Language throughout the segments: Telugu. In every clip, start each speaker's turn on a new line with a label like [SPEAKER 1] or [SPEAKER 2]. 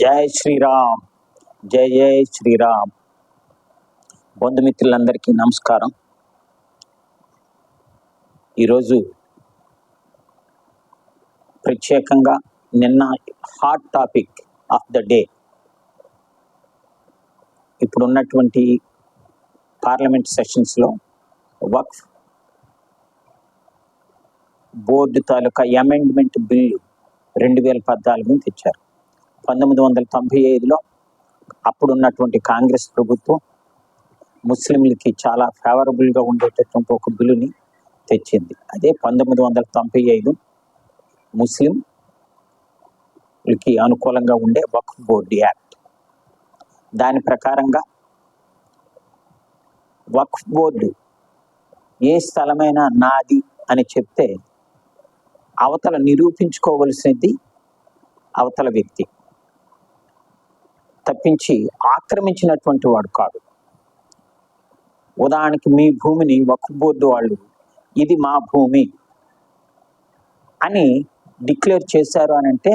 [SPEAKER 1] జై శ్రీరామ్. జై జై శ్రీరామ్. బంధుమిత్రులందరికీ నమస్కారం. ఈరోజు ప్రత్యేకంగా నిన్న hot topic of the day, ఇప్పుడున్నటువంటి పార్లమెంట్ సెషన్స్లో వక్ఫ్ బోర్డు తాలూకా అమెండ్మెంట్ బిల్లు 2014 తెచ్చారు. 1995లో అప్పుడున్నటువంటి కాంగ్రెస్ ప్రభుత్వం ముస్లింలకి చాలా ఫేవరబుల్గా ఉండేటటువంటి ఒక బిల్లుని తెచ్చింది. అదే 1995 ముస్లింలకి అనుకూలంగా ఉండే వక్ఫ్ బోర్డు యాక్ట్. దాని ప్రకారంగా వక్ఫ్ బోర్డు ఏ స్థలమైనా నాది అని చెప్తే అవతల నిరూపించుకోవలసినది అవతల వ్యక్తి, తప్పించి ఆక్రమించినటువంటి వాడు కాదు. ఉదాహరణకి మీ భూమిని వక్ఫ్ బోర్డు వాళ్ళు ఇది మా భూమి అని డిక్లేర్ చేశారు అని అంటే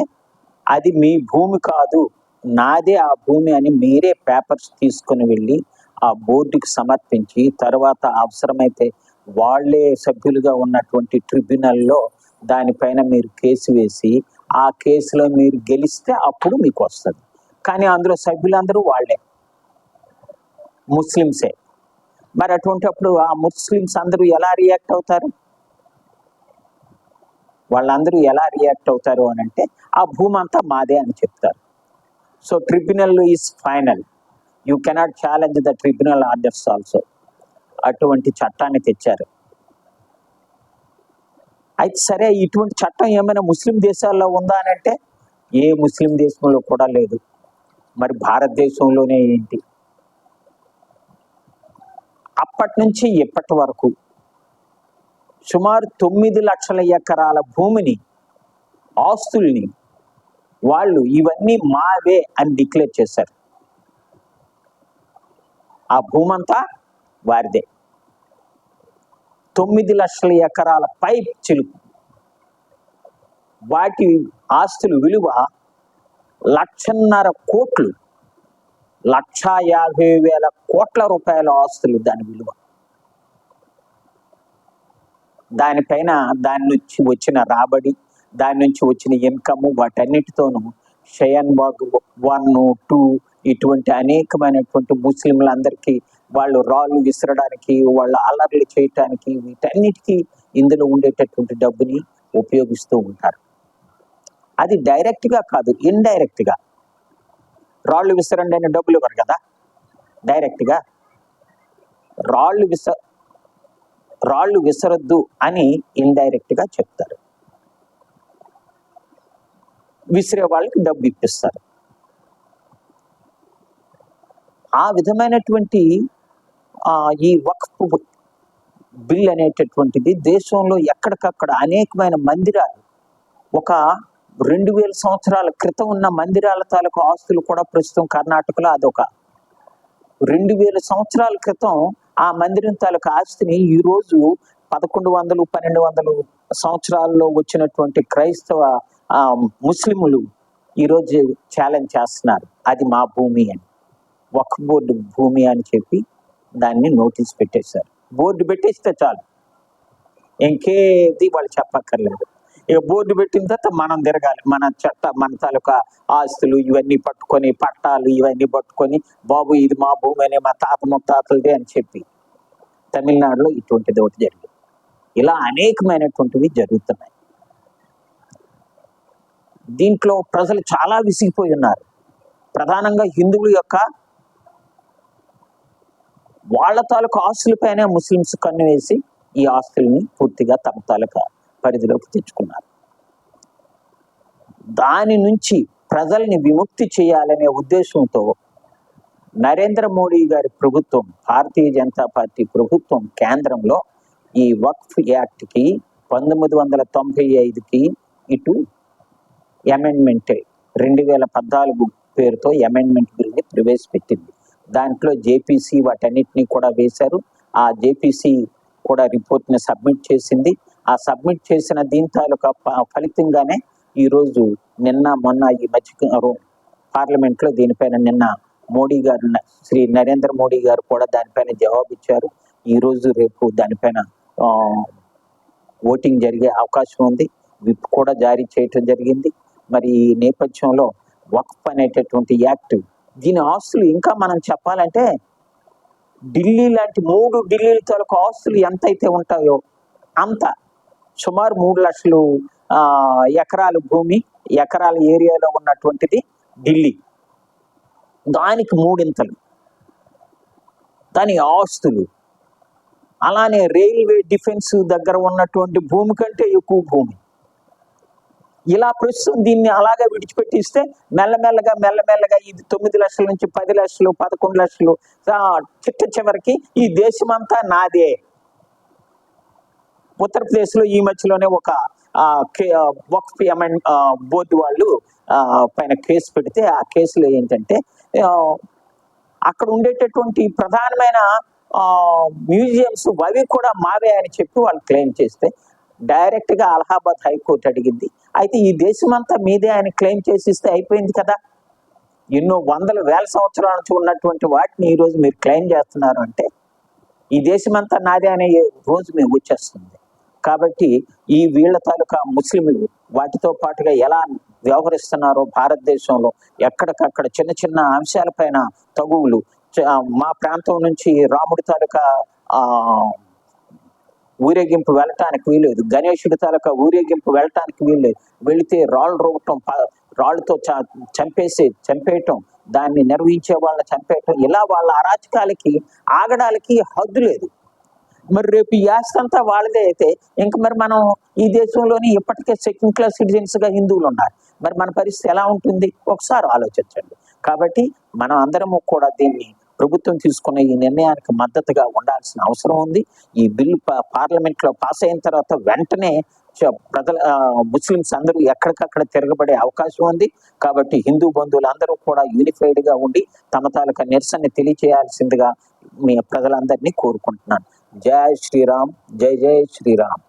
[SPEAKER 1] అది మీ భూమి కాదు, నాదే ఆ భూమి అని మీరే పేపర్స్ తీసుకుని వెళ్ళి ఆ బోర్డుకి సమర్పించి తర్వాత అవసరమైతే వాళ్ళే సభ్యులుగా ఉన్నటువంటి ట్రిబ్యునల్లో దానిపైన మీరు కేసు వేసి ఆ కేసులో మీరు గెలిస్తే అప్పుడు మీకు వస్తుంది. కానీ అందులో సభ్యులందరూ వాళ్ళే, ముస్లిమ్సే. మరి అటువంటిప్పుడు ఆ ముస్లిమ్స్ అందరూ ఎలా రియాక్ట్ అవుతారు? వాళ్ళందరూ ఎలా రియాక్ట్ అవుతారు అని అంటే ఆ భూమి అంతా మాదే అని చెప్తారు. So tribunal is final, you cannot challenge the tribunal orders also. అటువంటి చట్టాన్ని తెచ్చారు. అయితే సరే, ఇటువంటి చట్టం ఏమైనా ముస్లిం దేశాల్లో ఉందా అని అంటే ఏ ముస్లిం దేశంలో కూడా లేదు. మరి భారతదేశంలోనే ఏంటి? అప్పటి నుంచి ఇప్పటి వరకు సుమారు 9 లక్షల ఎకరాల భూమిని, ఆస్తుల్ని వాళ్ళు ఇవన్నీ మావే అని డిక్లేర్ చేశారు. ఆ భూమంతా వారిదే. 9 లక్షల ఎకరాల పై చిలుకు. వాటి ఆస్తుల విలువ 1,50,000 కోట్లు, 1,50,000 కోట్ల రూపాయల ఆస్తులు దాని విలువ. దానిపైన దాని నుంచి వచ్చిన రాబడి, దాని నుంచి వచ్చిన ఇన్కమ్, వాటన్నిటితోనూ షయన్బాగ్ 1, 2 ఇటువంటి అనేకమైనటువంటి ముస్లింలందరికీ వాళ్ళు రాళ్ళు విసరడానికి, వాళ్ళ అల్లర్లు చేయటానికి, వీటన్నిటికీ ఇందులో ఉండేటటువంటి డబ్బుని ఉపయోగిస్తూ ఉంటారు. అది డైరెక్ట్గా కాదు, ఇండైరెక్ట్గా. రాళ్ళు విసరండి అని డబ్బులు ఇవ్వరు కదా, డైరెక్ట్గా రాళ్ళు విసరొద్దు అని ఇండైరెక్ట్గా చెప్తారు. విసిరే వాళ్ళకి డబ్బు ఇప్పిస్తారు. ఆ విధమైనటువంటి ఈ వక్ఫ్ బిల్ అనేటటువంటిది దేశంలో ఎక్కడికక్కడ అనేకమైన మందిరాలు, ఒక 2000 సంవత్సరాల క్రితం ఉన్న మందిరాల తాలూకు ఆస్తులు కూడా ప్రస్తుతం కర్ణాటకలో అదొక 2000 సంవత్సరాల క్రితం ఆ మందిరం తాలూకు ఆస్తిని ఈరోజు 1100, 1200 సంవత్సరాల్లో వచ్చినటువంటి క్రైస్తవ ముస్లిములు ఈరోజు ఛాలెంజ్ చేస్తున్నారు, అది మా భూమి అని. వక్ఫ్ బోర్డు భూమి అని చెప్పి దాన్ని నోటీస్ పెట్టేశారు. బోర్డు పెట్టేస్తే చాలు, ఇంకేది వాళ్ళు చెప్పక్కర్లేదు. ఇక బోర్డు పెట్టిన తర్వాత మనం తిరగాలి, మన తాలూకా ఆస్తులు ఇవన్నీ పట్టుకొని, పట్టాలు ఇవన్నీ పట్టుకొని, బాబు ఇది మా భూమి అని, మా తాత ముత్తాతలదే అని చెప్పి. తమిళనాడులో ఇటువంటిది ఒకటి జరిగింది. ఇలా అనేకమైనటువంటివి జరుగుతున్నాయి. దీంట్లో ప్రజలు చాలా విసిగిపోయి ఉన్నారు. ప్రధానంగా హిందువుల యొక్క వాళ్ళ తాలూకు ఆస్తులపైనే ముస్లిమ్స్ కన్ను వేసి ఈ ఆస్తుల్ని పూర్తిగా తమ తాలూకా పరిధిలోకి తెచ్చుకున్నారు. దాని నుంచి ప్రజల్ని విముక్తి చేయాలనే ఉద్దేశంతో నరేంద్ర మోడీ గారి ప్రభుత్వం, భారతీయ జనతా పార్టీ ప్రభుత్వం కేంద్రంలో ఈ వక్ఫ్ యాక్ట్కి 1995కి ఇటు అమెండ్మెంట్ 2014 పేరుతో అమెండ్మెంట్ బిల్ని ప్రవేశపెట్టింది. దాంట్లో జేపీసీ వాటన్నిటినీ కూడా వేశారు. ఆ జేపీసీ కూడా రిపోర్ట్ని సబ్మిట్ చేసింది. ఆ సబ్మిట్ చేసిన దీని తాలూకా ఫలితంగానే ఈరోజు నిన్న మొన్న ఈ మధ్య పార్లమెంట్లో దీనిపైన నిన్న మోడీ గారు, శ్రీ నరేంద్ర మోడీ గారు కూడా దానిపైన జవాబు ఇచ్చారు. ఈరోజు రేపు దానిపైన ఓటింగ్ జరిగే అవకాశం ఉంది. విప్ కూడా జారీ చేయటం జరిగింది. మరి ఈ నేపథ్యంలో వక్ఫ్ అనేటటువంటి యాక్ట్, దీని ఆస్తులు ఇంకా మనం చెప్పాలంటే ఢిల్లీ లాంటి 3 ఢిల్లీల తాలూకు ఆస్తులు ఎంతైతే ఉంటాయో అంత, సుమారు 3 లక్షలు ఎకరాల భూమి, ఎకరాల ఏరియాలో ఉన్నటువంటిది ఢిల్లీ. దానికి 3 దాని ఆస్తులు. అలానే రైల్వే డిఫెన్స్ దగ్గర ఉన్నటువంటి భూమి కంటే ఎక్కువ భూమి. ఇలా ప్రస్తుతం దీన్ని అలాగే విడిచిపెట్టిస్తే మెల్లమెల్లగా ఇది 9 లక్షల నుంచి 10 లక్షలు, 11 లక్షలు, చివరికి ఈ దేశమంతా నాదే. ఉత్తరప్రదేశ్లో ఈ మధ్యలోనే ఒక వక్ఫ్ బోర్డు వాళ్ళు పైన కేసు పెడితే, ఆ కేసులో ఏంటంటే అక్కడ ఉండేటటువంటి ప్రధానమైన మ్యూజియంస్ అవి కూడా మావే అని చెప్పి వాళ్ళు క్లెయిమ్ చేస్తే డైరెక్ట్ గా అలహాబాద్ హైకోర్టు అడిగింది. అయితే ఈ దేశమంతా మీదే ఆయన క్లెయిమ్ చేసిస్తే అయిపోయింది కదా. ఎన్నో వందల వేల సంవత్సరాల నుంచి ఉన్నటువంటి వాటిని ఈ రోజు మీరు క్లెయిమ్ చేస్తున్నారు అంటే ఈ దేశమంతా నాదే అనే రోజు మేము వచ్చేస్తుంది. కాబట్టి ఈ వీళ్ళ తాలూకా ముస్లింలు వాటితో పాటుగా ఎలా వ్యవహరిస్తున్నారో భారతదేశంలో ఎక్కడికక్కడ చిన్న చిన్న అంశాలపైన తగువులు. మా ప్రాంతం నుంచి రాముడి తాలూకా ఊరేగింపు వెళ్ళటానికి వీల్లేదు, గణేశుడి తాలూకా ఊరేగింపు వెళ్ళటానికి వీల్లేదు. వెళితే రాళ్ళు రువ్వటం, రాళ్ళతో చంపేయటం, దాన్ని నిర్వహించే వాళ్ళని చంపేయటం, ఇలా వాళ్ళ అరాచకాలకి ఆగడానికి హద్దు లేదు. మరి రేపు ఈ ఆస్తి అంతా వాళ్ళదే అయితే ఇంక మరి మనం ఈ దేశంలోని ఇప్పటికే సెకండ్ క్లాస్ సిటిజన్స్ గా హిందువులు ఉన్నారు. మరి మన పరిస్థితి ఎలా ఉంటుంది ఒకసారి ఆలోచించండి. కాబట్టి మనం అందరము కూడా దీన్ని, ప్రభుత్వం తీసుకున్న ఈ నిర్ణయానికి మద్దతుగా ఉండాల్సిన అవసరం ఉంది. ఈ బిల్లు పార్లమెంట్ లో పాస్ అయిన తర్వాత వెంటనే ముస్లింస్ అందరూ ఎక్కడికక్కడ తిరగబడే అవకాశం ఉంది. కాబట్టి హిందూ బంధువులందరూ కూడా యూనిఫైడ్ గా ఉండి తమ తాలూకా నిరసనని తెలియచేయాల్సిందిగా మీ ప్రజలందరినీ కోరుకుంటున్నాను. జై శ్రీరామ్, జై జై శ్రీరామ్.